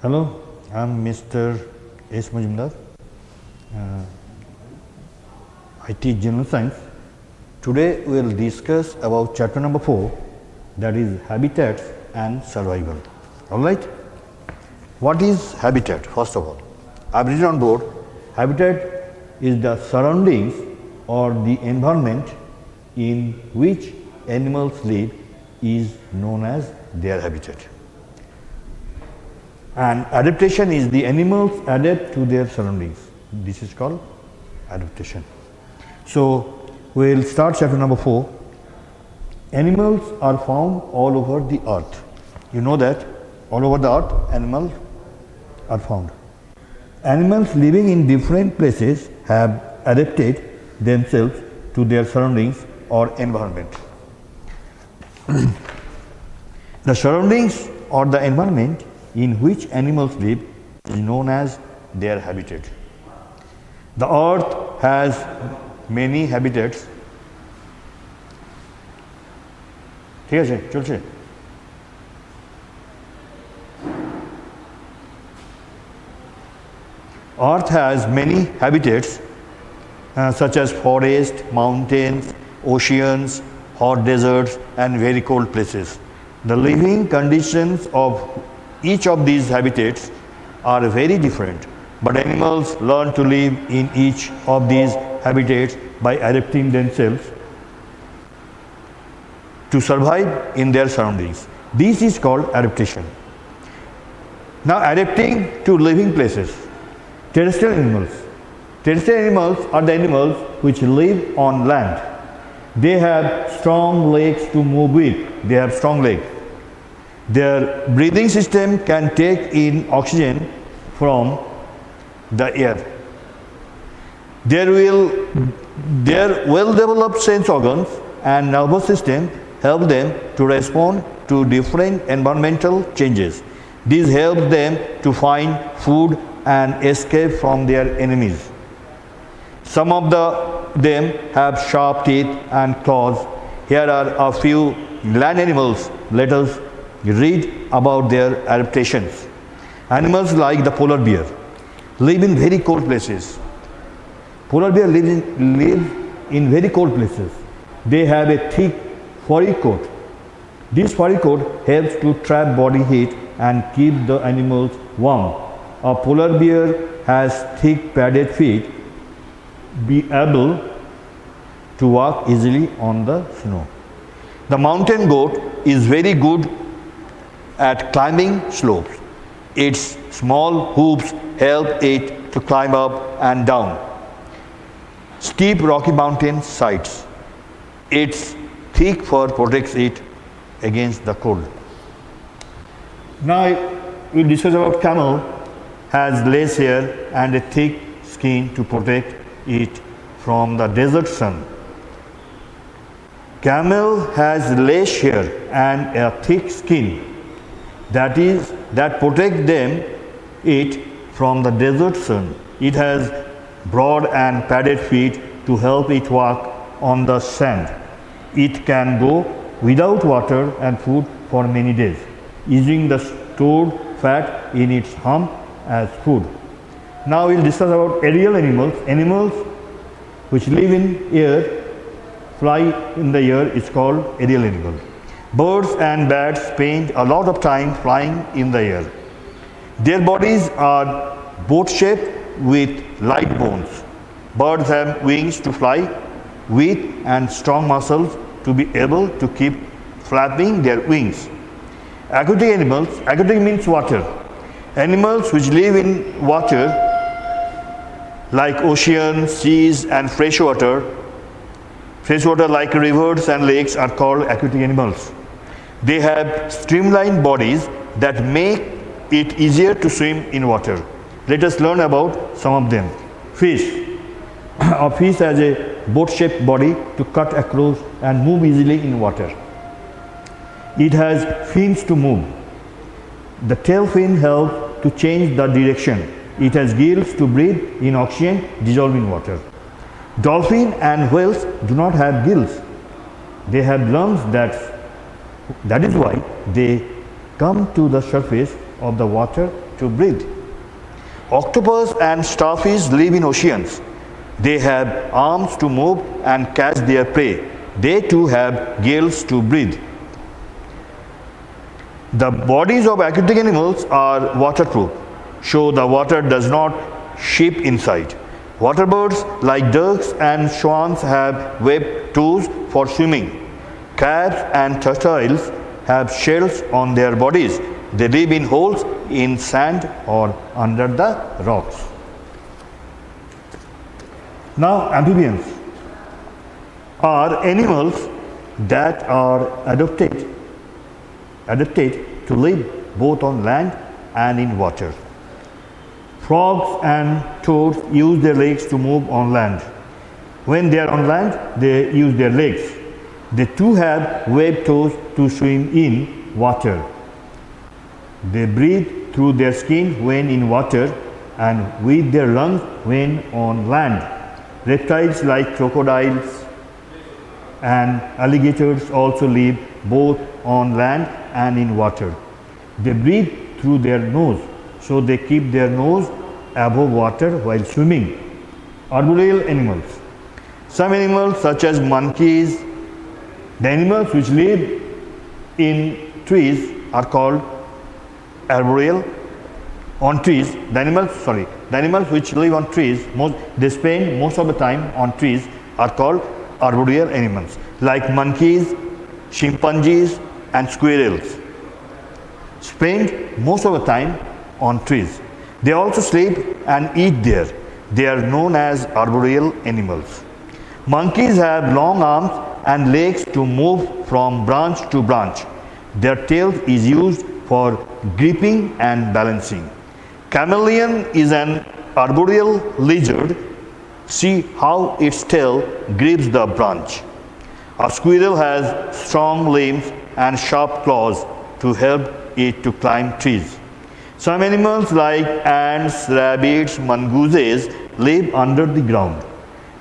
Hello, I'm Mr. S. Majumdar. Uh, I teach general science. Today we will discuss about chapter number 4, that is habitats and survival. Alright? What is habitat? First of all, I've written on board, habitat is the surroundings or the environment in which animals live is known as their habitat. And adaptation is the animals adapt to their surroundings. This is called adaptation. So we will start chapter number 4. Animals are found all over the earth. You know that all over the earth animals are found. Animals living in different places have adapted themselves to their surroundings or environment. The surroundings or the environment in which animals live is known as their habitat. The earth has many habitats. ঠিক আছে চলছে Earth has many habitats such as forest, mountains, oceans, hot deserts and very cold places. The living conditions of each of these habitats are very different, but animals learn to live in each of these habitats by adapting themselves to survive in their surroundings. This is called adaptation. Now adapting to living places. Terrestrial animals. Terrestrial animals are the animals which live on land. They have strong legs to move with. They have strong legs. Their breathing system can take in oxygen from the air. Their well-developed sense organs and nervous system help them to respond to different environmental changes. This helps them to find food and escape from their enemies. Some of them have sharp teeth and claws. Here are a few land animals. Let us read about their adaptations. Animals like the polar bear live in very cold places. Polar bear live in very cold places. They have a thick furry coat. This furry coat helps to trap body heat and keep the animals warm. A polar bear has thick padded feet, be able to walk easily on the snow. The mountain goat is very good at climbing slopes. Its small hooves help it to climb up and down steep rocky mountain sides. Its thick fur protects it against the cold. Now we discuss about camel. Has less hair and a thick skin to protect it from the desert sun. Camel has less hair and a thick skin that protect it from the desert sun. It has broad and padded feet to help it walk on the sand. It can go without water and food for many days, using the stored fat in its hump as food. Now we will discuss about aerial animals. Animals which live in air, fly in the air is called aerial animal. Birds and bats spend a lot of time flying in the air. Their bodies are boat-shaped with light bones. Birds have wings to fly with and strong muscles to be able to keep flapping their wings. Aquatic animals, aquatic means water. Animals which live in water like oceans, seas and freshwater like rivers and lakes are called aquatic animals. They have streamlined bodies that make it easier to swim in water. Let us learn about some of them. Fish. A fish has a boat-shaped body to cut across and move easily in water. It has fins to move. The tail fin helps to change the direction. It has gills to breathe in oxygen dissolved in water. Dolphin and whales do not have gills. They have lungs. That is why they come to the surface of the water to to breathe. Octopus and starfish live in oceans. They have arms to move and catch their prey. They too have gills to breathe. The bodies of aquatic animals are waterproof, so the water does not seep inside. Water birds like ducks and swans have webbed toes for swimming. Crabs and turtles have shells on their bodies. They live in holes in sand or under the rocks. Now, amphibians are animals that are adapted to live both on land and in water. Frogs and toads use their legs to move on land. When they are on land, they use their legs. They too have webbed toes to swim in water. They breathe through their skin when in water and with their lungs when on land. Reptiles like crocodiles and alligators also live both on land and in water. They breathe through their nose, so they keep their nose above water while swimming. Arboreal animals. Some animals such as monkeys, the animals which live in trees are called arboreal. On trees, the animals which live on trees, they spend most of the time on trees are called arboreal animals, like monkeys, chimpanzees and squirrels. Spend most of the time on trees. They also sleep and eat there. They are known as arboreal animals. Monkeys have long arms and legs to move from branch to branch. Their tail is used for gripping and balancing. Chameleon is an arboreal lizard. See how its tail grips the branch. A squirrel has strong limbs and sharp claws to help it to climb trees. Some animals like ants, rabbits, mongooses live under the ground.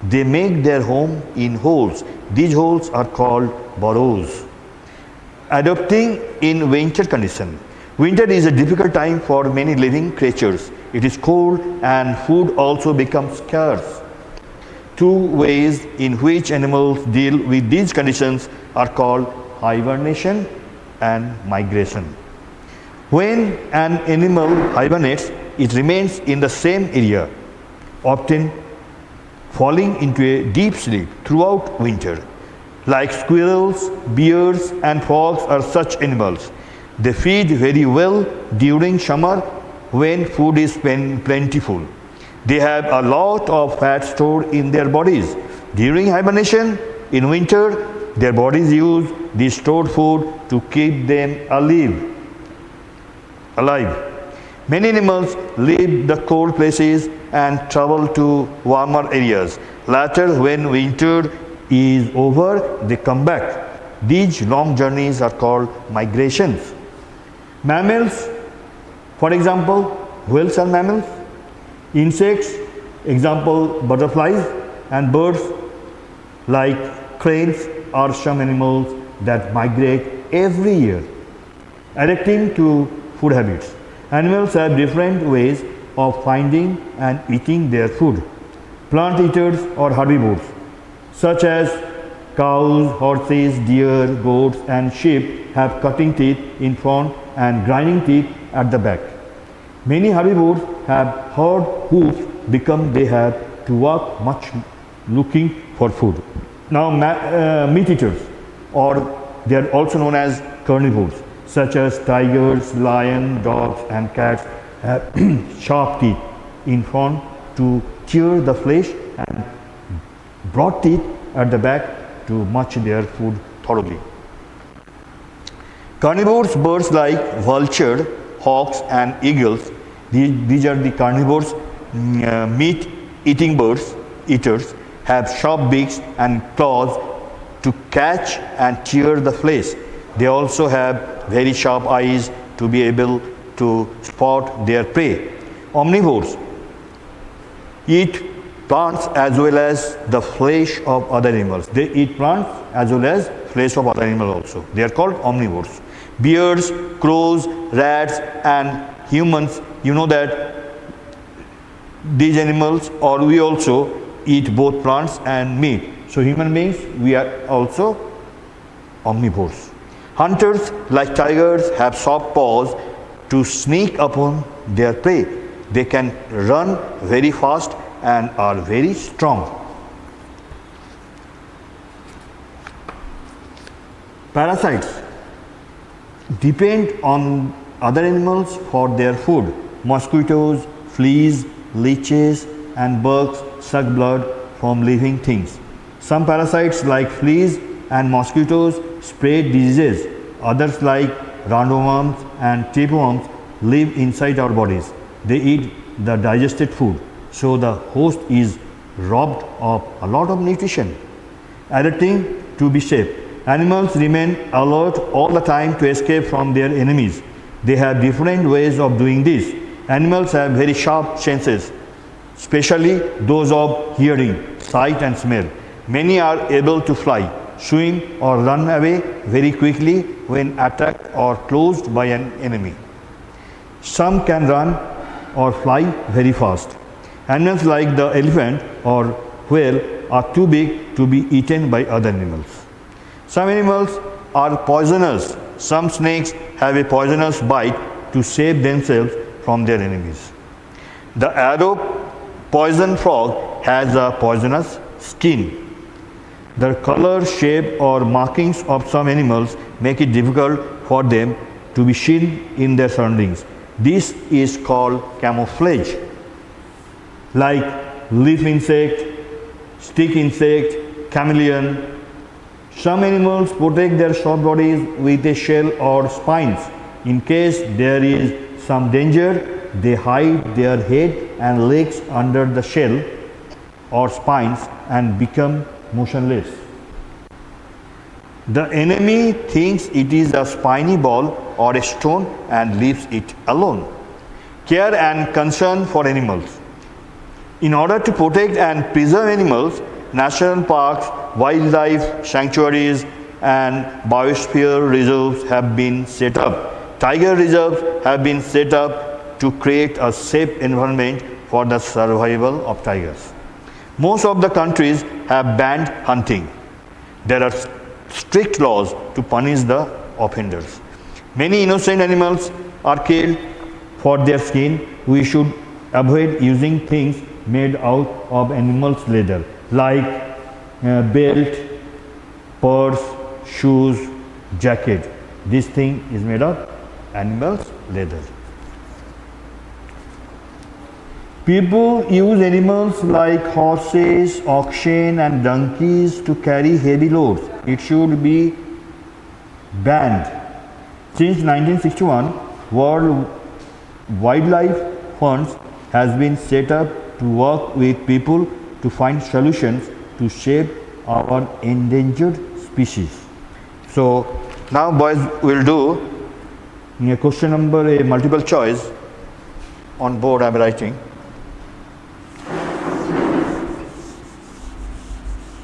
They make their home in holes. These holes are called burrows. Adapting in winter condition. Winter is a difficult time for many living creatures. It is cold and food also becomes scarce. Two ways in which animals deal with these conditions are called hibernation and migration. When an animal hibernates, it remains in the same area, often falling into a deep sleep throughout winter. Like squirrels, bears and frogs are such animals. They feed very well during summer when food is plentiful. They have a lot of fat stored in their bodies. During hibernation, in winter, their bodies use this stored food to keep them alive. Many animals leave the cold places and travel to warmer areas. Later, when winter is over, they come back. These long journeys are called migrations. Mammals, for example, whales are mammals. Insects, example, butterflies, and birds like cranes are some animals that migrate every year. Adapting to food habits. Animals have different ways of finding and eating their food. Plant eaters or herbivores, such as cows, horses, deer, goats, and sheep, have cutting teeth in front and grinding teeth at the back. Many herbivores have hard hoofs because they have to walk much looking for food. Now, meat eaters, or they are also known as carnivores, such as tigers, lions, dogs, and cats, have sharp teeth in front to tear the flesh and broad teeth at the back to munch their food thoroughly. Carnivores birds like vulture, hawks, and eagles, these are the carnivores, meat-eating birds, eaters, have sharp beaks and claws to catch and tear the flesh. They also have very sharp eyes to be able to spot their prey. Omnivores eat plants as well as the flesh of other animals. They eat plants as well as flesh of other animals also. They are called omnivores. Bears, crows, rats, and humans, you know that these animals or we also eat both plants and meat. So human beings, we are also omnivores. Hunters like tigers have soft paws to sneak upon their prey. They can run very fast and are very strong. Parasites depend on other animals for their food. Mosquitoes, fleas, leeches and bugs suck blood from living things. Some parasites like fleas and mosquitoes spread diseases. Others like roundworms and tapeworms live inside our bodies. They eat the digested food, so the host is robbed of a lot of nutrition. Alerting to be safe. Animals remain alert all the time to escape from their enemies. They have different ways of doing this. Animals have very sharp senses, especially those of hearing, sight and smell. Many are able to fly, swim or run away very quickly when attacked or closed by an enemy. Some can run or fly very fast. Animals like the elephant or whale are too big to be eaten by other animals. Some animals are poisonous. Some snakes have a poisonous bite to save themselves from their enemies. The arrow poison frog has a poisonous skin. The color, shape or markings of some animals make it difficult for them to be seen in their surroundings. This is called camouflage. Like leaf insect, stick insect, chameleon. Some animals protect their short bodies with a shell or spines. In case there is some danger, they hide their head and legs under the shell or spines and become motionless. The enemy thinks it is a spiny ball or a stone and leaves it alone. Care and concern for animals. In order to protect and preserve animals, national parks, wildlife sanctuaries and biosphere reserves have been set up. Tiger reserves have been set up to create a safe environment for the survival of tigers. Most of the countries have banned hunting. There are strict laws to punish the offenders. Many innocent animals are killed for their skin. We should avoid using things made out of animals' leather like belt, purse, shoes, jacket. This thing is made of animals' leather. People use animals like horses, oxen and donkeys to carry heavy loads. It should be banned. Since 1961, World Wildlife Funds has been set up to work with people to find solutions to save our endangered species. So now boys will do a question number, a multiple choice on board I am writing.